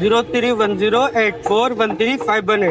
0310841351.